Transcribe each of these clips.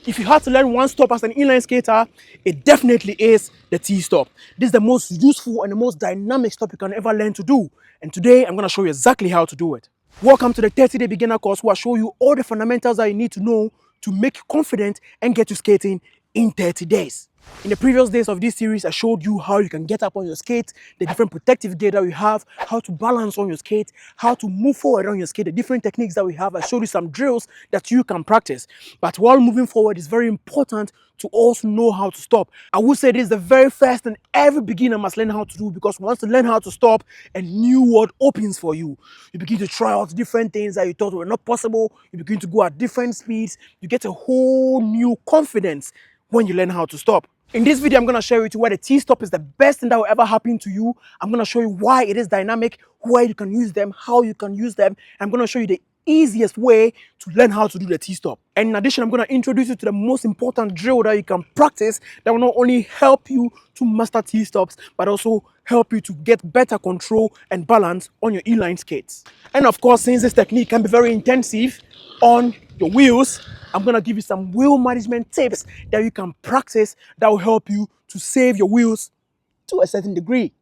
If you had to learn one stop as an inline skater, it definitely is the T-stop. This is the most useful and the most dynamic stop you can ever learn to do. And today, I'm going to show you exactly how to do it. Welcome to the 30-day beginner course where I show you all the fundamentals that you need to know to make you confident and get you skating in 30 days. In the previous days of this series, I showed you how you can get up on your skate, the different protective gear that we have, how to balance on your skate, how to move forward on your skate, the different techniques that we have. I showed you some drills that you can practice. But while moving forward, it's very important to also know how to stop. I would say this is the very first and every beginner must learn how to do, because once you learn how to stop, a new world opens for you. You begin to try out different things that you thought were not possible. You begin to go at different speeds. You get a whole new confidence when you learn how to stop. In this video, I'm going to share with you why the T-stop is the best thing that will ever happen to you. I'm going to show you why it is dynamic, where you can use them, how you can use them. I'm going to show you the easiest way to learn how to do the T-stop. And in addition, I'm going to introduce you to the most important drill that you can practice that will not only help you to master T-stops, but also help you to get better control and balance on your inline skates. And of course, since this technique can be very intensive on your wheels, I'm going to give you some wheel management tips that you can practice that will help you to save your wheels to a certain degree.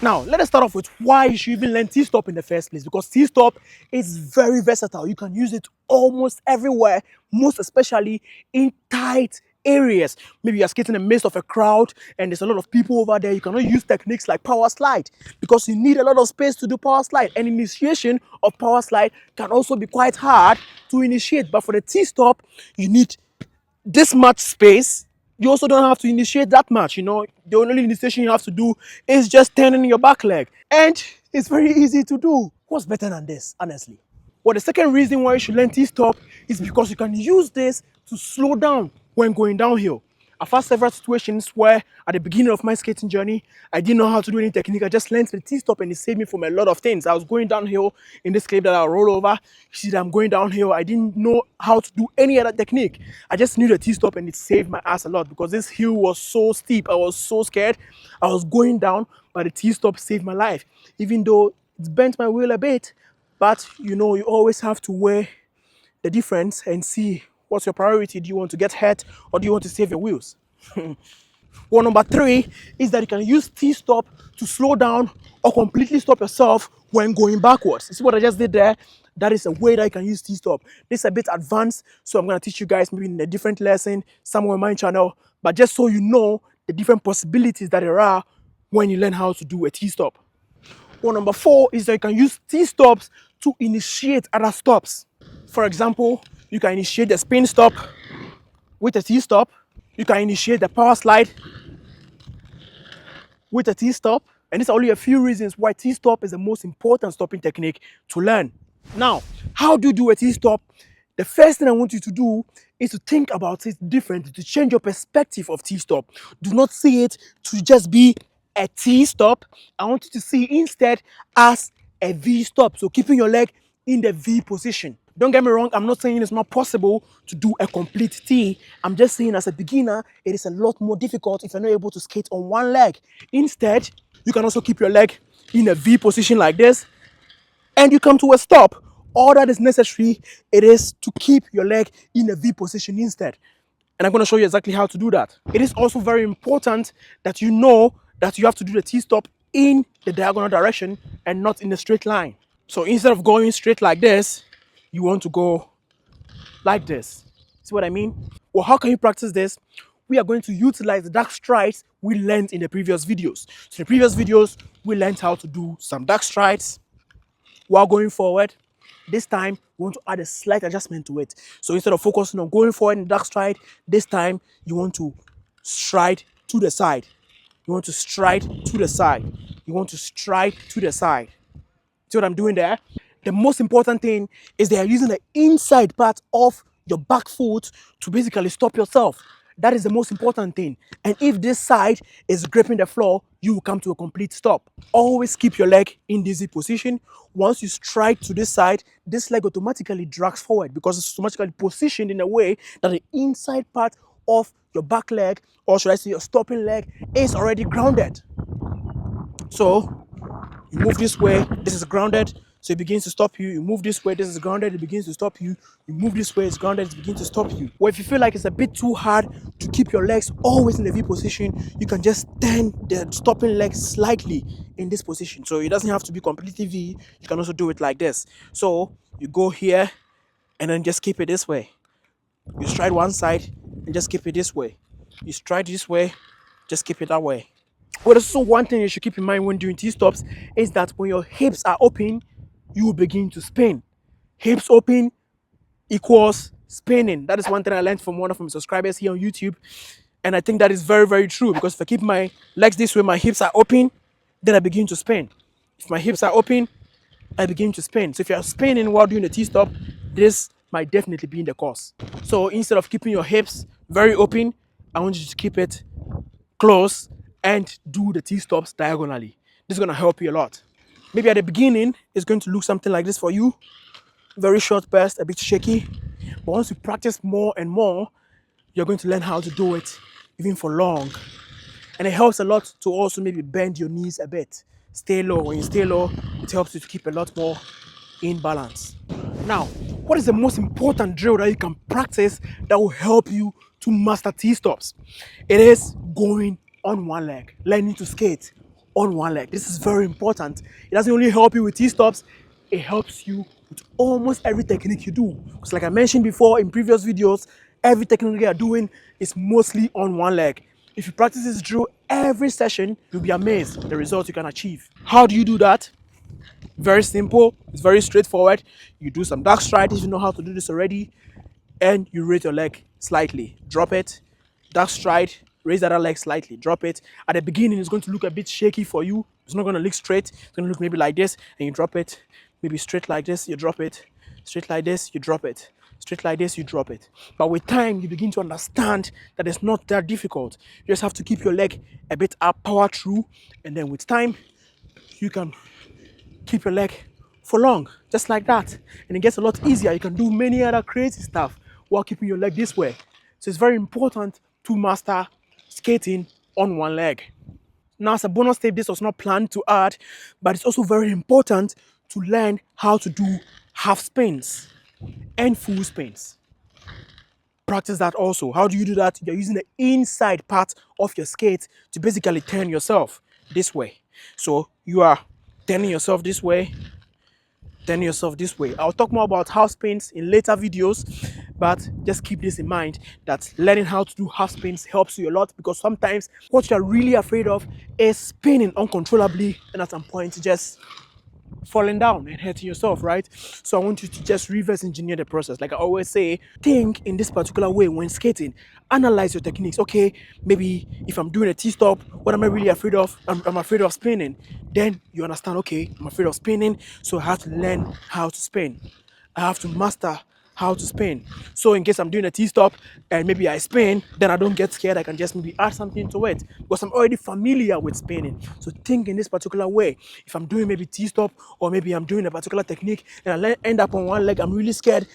Now, let us start off with why you should even learn T-stop in the first place, because T-stop is very versatile. You can use it almost everywhere, most especially in tight areas. Maybe you're skating in the midst of a crowd and there's a lot of people over there. You cannot use techniques like power slide because you need a lot of space to do power slide, and initiation of power slide can also be quite hard to initiate. But for the T-stop, you need this much space. You also don't have to initiate that much, the only initiation you have to do is just turning your back leg, and it's very easy to do. What's better than this, honestly? Well, the second reason why you should learn T-stop is because you can use this to slow down when going downhill. I've had several situations where at the beginning of my skating journey, I didn't know how to do any technique. I just learned the T-stop and it saved me from a lot of things. I was going downhill in this clip that I'll roll over. You see that I'm going downhill. I didn't know how to do any other technique. I just knew the T-stop and it saved my ass a lot because this hill was so steep. I was so scared. I was going down, but the T-stop saved my life. Even though it bent my wheel a bit, but you always have to weigh the difference and see what's your priority. Do you want to get hurt or do you want to save your wheels? Well, number 3 is that you can use T-stop to slow down or completely stop yourself when going backwards. You see what I just did there? That is a way that you can use T-stop. This is a bit advanced, so I'm going to teach you guys maybe in a different lesson somewhere on my channel. But just so you know the different possibilities that there are when you learn how to do a T-stop. Well, number 4 is that you can use T-stops to initiate other stops. For example, you can initiate the spin stop with a T-stop. You can initiate the power slide with a T-stop. And these are only a few reasons why T-stop is the most important stopping technique to learn. Now, how do you do a T-stop? The first thing I want you to do is to think about it differently, to change your perspective of T-stop. Do not see it to just be a T-stop. I want you to see it instead as a V-stop. So keeping your leg in the V position. Don't get me wrong, I'm not saying it's not possible to do a complete T. I'm just saying as a beginner, it is a lot more difficult if you're not able to skate on one leg. Instead, you can also keep your leg in a V position like this, and you come to a stop. All that is necessary, it is to keep your leg in a V position instead. And I'm going to show you exactly how to do that. It is also very important that you know that you have to do the T-stop in the diagonal direction and not in a straight line. So instead of going straight like this, you want to go like this. See what I mean? Well, how can you practice this? We are going to utilize the dark strides we learned in the previous videos. So in the previous videos, we learned how to do some dark strides while going forward. This time, we want to add a slight adjustment to it. So instead of focusing on going forward in the dark stride, this time you want to stride to the side. You want to stride to the side. You want to stride to the side. See what I'm doing there? The most important thing is they are using the inside part of your back foot to basically stop yourself. That is the most important thing. And if this side is gripping the floor, you will come to a complete stop. Always keep your leg in this position. Once you stride to this side, this leg automatically drags forward because it's automatically positioned in a way that the inside part of your back leg, or should I say your stopping leg, is already grounded. So you move this way, this is grounded. So it begins to stop you. You move this way, this is grounded, it begins to stop you. You move this way, it's grounded, it begins to stop you. Or if you feel like it's a bit too hard to keep your legs always in the V position, you can just turn the stopping leg slightly in this position. So it doesn't have to be completely V. You can also do it like this. So you go here and then just keep it this way. You stride one side and just keep it this way. You stride this way, just keep it that way. But also one thing you should keep in mind when doing T-stops is that when your hips are open, you will begin to spin. Hips open equals spinning. That is one thing I learned from one of my subscribers here on YouTube. And I think that is very, very true, because if I keep my legs this way, my hips are open, then I begin to spin. If my hips are open, I begin to spin. So if you're spinning while doing a T-stop, this might definitely be in the course. So instead of keeping your hips very open, I want you to keep it close and do the T-stops diagonally. This is going to help you a lot. Maybe at the beginning, it's going to look something like this for you. Very short burst, a bit shaky. But once you practice more and more, you're going to learn how to do it even for long. And it helps a lot to also maybe bend your knees a bit. Stay low. When you stay low, it helps you to keep a lot more in balance. Now, what is the most important drill that you can practice that will help you to master T-stops? It is going on one leg, learning to skate on one leg. This is very important. It doesn't only help you with T-stops, it helps you with almost every technique you do. Because like I mentioned before in previous videos, every technique you are doing is mostly on one leg. If you practice this drill every session, you'll be amazed at the results you can achieve. How do you do that? Very simple, it's very straightforward. You do some dark stride if you know how to do this already, and you raise your leg slightly, drop it, dark stride, raise the other leg slightly, drop it. At the beginning, it's going to look a bit shaky for you. It's not going to look straight. It's going to look maybe like this, and you drop it. Maybe straight like this, you drop it. Straight like this, you drop it. Straight like this, you drop it. But with time, you begin to understand that it's not that difficult. You just have to keep your leg a bit up, power through, and then with time, you can keep your leg for long, just like that. And it gets a lot easier. You can do many other crazy stuff while keeping your leg this way. So it's very important to master skating on one leg. Now, as a bonus tip, this was not planned to add, but it's also very important to learn how to do half spins and full spins. Practice that also. How do you do that? You're using the inside part of your skate to basically turn yourself this way. So you are turning yourself this way, turning yourself this way. I'll talk more about half spins in later videos, but just keep this in mind that learning how to do half spins helps you a lot, because sometimes what you're really afraid of is spinning uncontrollably and at some point just falling down and hurting yourself, right? So I want you to just reverse engineer the process. Like I always say, think in this particular way when skating. Analyze your techniques. Okay, maybe if I'm doing a T-stop, what am I really afraid of? I'm afraid of spinning. Then you understand, okay, I'm afraid of spinning, so I have to learn how to spin. I have to master how to spin. So in case I'm doing a T-stop and maybe I spin, then I don't get scared. I can just maybe add something to it because I'm already familiar with spinning. So think in this particular way. If I'm doing maybe T-stop or maybe I'm doing a particular technique and I end up on one leg, I'm really scared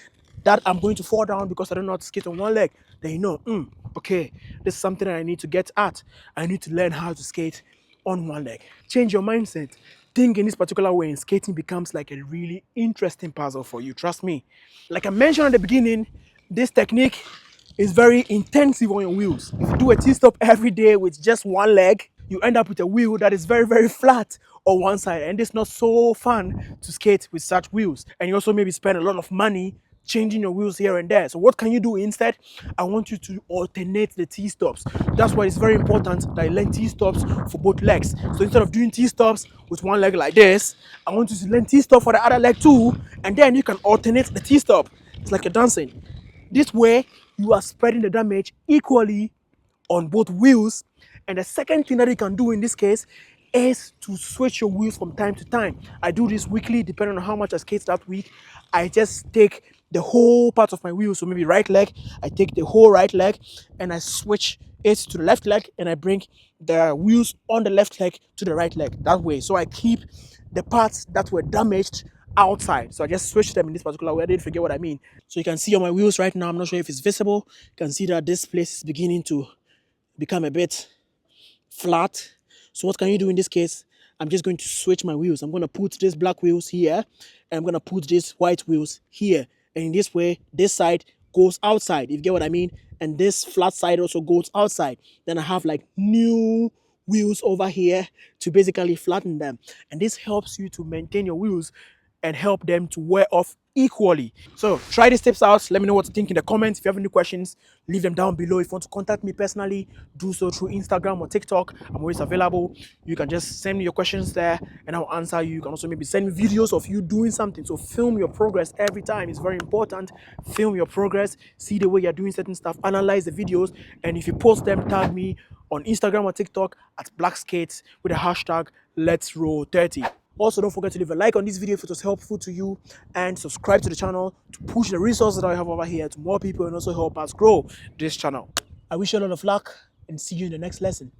that I'm going to fall down because I don't know how to skate on one leg. Then you know, okay, this is something that I need to get at. I need to learn how to skate on one leg. Change your mindset. Think in this particular way and skating becomes like a really interesting puzzle for you. Trust me. Like I mentioned at the beginning, this technique is very intensive on your wheels. If you do a T-stop every day with just one leg, you end up with a wheel that is very, very flat on one side, and it's not so fun to skate with such wheels. And you also maybe spend a lot of money changing your wheels here and there. So what can you do instead? I want you to alternate the T-stops. That's why it's very important that you learn T-stops for both legs. So instead of doing T-stops with one leg like this, I want you to learn T-stop for the other leg too, and then you can alternate the T-stop. It's like you're dancing. This way, you are spreading the damage equally on both wheels. And the second thing that you can do in this case is to switch your wheels from time to time. I do this weekly depending on how much I skate that week. I just take the whole part of my wheel, so maybe right leg, I take the whole right leg and I switch it to the left leg and I bring the wheels on the left leg to the right leg that way. So I keep the parts that were damaged outside. So I just switch them in this particular way. I didn't forget what I mean. So you can see on my wheels right now, I'm not sure if it's visible. You can see that this place is beginning to become a bit flat. So what can you do in this case? I'm just going to switch my wheels. I'm going to put these black wheels here and I'm gonna put these white wheels here. And in this way, this side goes outside, if you get what I mean, and this flat side also goes outside. Then I have like new wheels over here to basically flatten them, and this helps you to maintain your wheels and help them to wear off equally. So try these tips out. Let me know what you think in the comments. If you have any questions, leave them down below. If you want to contact me personally, do so through Instagram or TikTok. I'm always available. You can just send me your questions there and I'll answer you. You can also maybe send me videos of you doing something. So film your progress every time. It's very important. Film your progress. See the way you're doing certain stuff. Analyze the videos. And if you post them, tag me on Instagram or TikTok at Blaqskates with the hashtag Let's Roll 30. Also, don't forget to leave a like on this video if it was helpful to you, and subscribe to the channel to push the resources that I have over here to more people and also help us grow this channel. I wish you a lot of luck and see you in the next lesson.